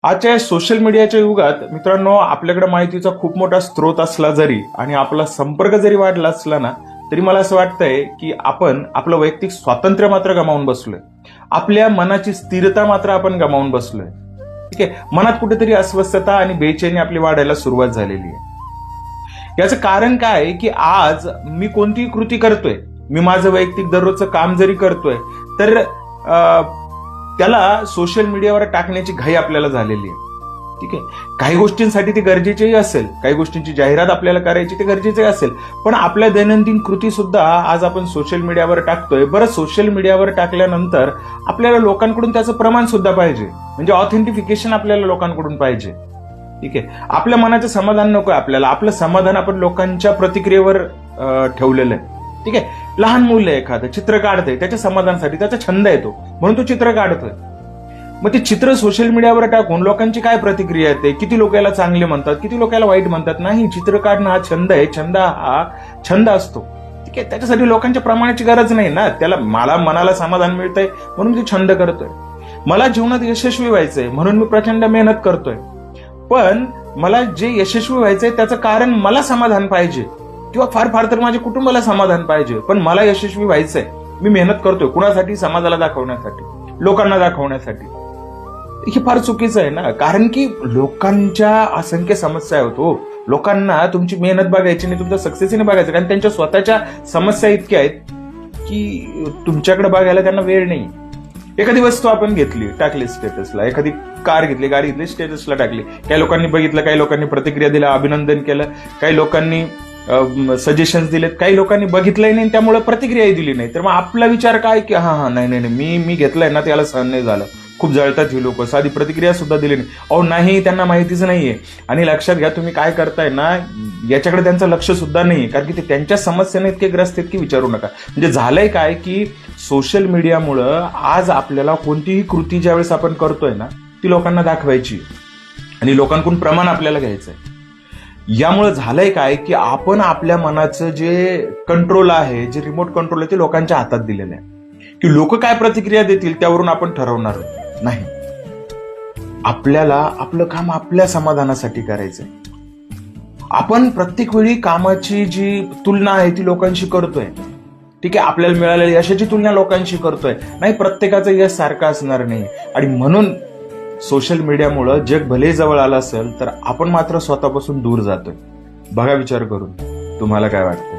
आजच्या या सोशल मीडियाच्या युगात मित्रांनो, आपल्याकडे माहितीचा खूप मोठा स्रोत असला जरी आणि आपला संपर्क जरी वाढला असला ना, तरी मला असं वाटतंय की आपण आपलं वैयक्तिक स्वातंत्र्य मात्र गमावून बसलोय. आपल्या मनाची स्थिरता मात्र आपण गमावून बसलोय. ठीक आहे, मनात कुठेतरी अस्वस्थता आणि बेचैनी आपली वाढायला सुरुवात झालेली आहे. याचं कारण काय आहे की आज मी कोणतीही कृती करतोय, मी माझं वैयक्तिक दररोजचं काम जरी करतोय, तर त्याला सोशल मीडियावर टाकण्याची घाई आपल्याला झालेली आहे. ठीक आहे, काही गोष्टींसाठी ते गरजेचेही असेल, काही गोष्टींची जाहिरात आपल्याला करायची ते गरजेचे असेल, पण आपल्या दैनंदिन कृती सुद्धा आज आपण सोशल मीडियावर टाकतोय. बरं, सोशल मीडियावर टाकल्यानंतर आपल्याला लोकांकडून त्याचं प्रमाण सुद्धा पाहिजे, म्हणजे ऑथेंटिफिकेशन आपल्याला लोकांकडून पाहिजे. ठीक आहे, आपल्या मनाचं समाधान नको आपल्याला, आपलं समाधान आपण लोकांच्या प्रतिक्रियेवर ठेवलेलं आहे. ठीक आहे, लहान मुलं आहे, एखादं चित्र काढतंय, त्याच्या समाधानासाठी, त्याचा छंद आहे तो, म्हणून तो चित्र काढतोय. मग ते चित्र सोशल मीडियावर टाकून लोकांची काय प्रतिक्रिया येते, किती लोक याला चांगले म्हणतात, किती लोक याला वाईट म्हणतात. नाही, चित्र काढणं हा छंद आहे, हा छंद असतो. ठीक आहे, त्याच्यासाठी लोकांच्या प्रमाणाची गरज नाही ना. त्याला मला मनाला समाधान मिळतंय म्हणून ते छंद करतोय. मला जीवनात यशस्वी व्हायचंय म्हणून मी प्रचंड मेहनत करतोय. पण मला जे यशस्वी व्हायचंय त्याचं कारण मला समाधान पाहिजे, किंवा फार फार तर माझ्या कुटुंबाला समाधान पाहिजे. पण मला यशस्वी व्हायचंय, मी मेहनत करतोय. कुणासाठी? समाजाला दाखवण्यासाठी, लोकांना दाखवण्यासाठी. हे फार चुकीचं आहे ना, कारण की लोकांच्या असंख्य समस्या होतो. लोकांना तुमची मेहनत बघायची नाही, तुमचं सक्सेसने बघायचं, कारण त्यांच्या स्वतःच्या समस्या इतक्या आहेत की तुमच्याकडे बघायला त्यांना वेळ नाही. एखादी वस्तू आपण घेतली, टाकली स्टेटसला, एखादी कार घेतली, गाडी घेतली, स्टेटसला टाकली. काही लोकांनी बघितलं, काही लोकांनी प्रतिक्रिया दिल्या, अभिनंदन केलं, काही लोकांनी सजेशन्स दिलेत, काही लोकांनी बघितलंही नाही, त्यामुळे प्रतिक्रियाही दिली नाही. तर मग आपला विचार काय की हा नाही मी घेतलंय ना, त्याला सहन नाही झालं, खूप जळतात ही लोक, साधी प्रतिक्रिया सुद्धा दिली नाही. अहो नाही, त्यांना माहितीच नाहीये. आणि लक्षात घ्या, तुम्ही काय करताय ना, याच्याकडे त्यांचं लक्ष सुद्धा नाहीये, कारण की ते त्यांच्या समस्येने इतके ग्रस्त आहेत की विचारू नका. म्हणजे झालंय काय की सोशल मीडियामुळं आज आपल्याला कोणतीही कृती ज्यावेळेस आपण करतोय ना, ती लोकांना दाखवायची आणि लोकांकडून प्रमाण आपल्याला घ्यायचंय. यामुळे झालंय काय की आपण आपल्या मनाचं जे कंट्रोल आहे, जे रिमोट कंट्रोल आहे, ते लोकांच्या हातात दिलेलं आहे. की लोक काय प्रतिक्रिया देतील त्यावरून आपण ठरवणार नाही. आपल्याला आपलं काम आपल्या समाधानासाठी करायचंय. आपण प्रत्येक वेळी कामाची जी तुलना आहे ती लोकांशी करतोय. ठीक आहे, आपल्याला मिळालेल्या यशाची तुलना लोकांशी करतोय. नाही, प्रत्येकाचं यश सारखं असणार नाही. आणि म्हणून सोशल मीडियामुळं जग भले जवळ आलं असेल तर आपण मात्र स्वतःपासून दूर जातोय. बघा विचार करून, तुम्हाला काय वाटतं?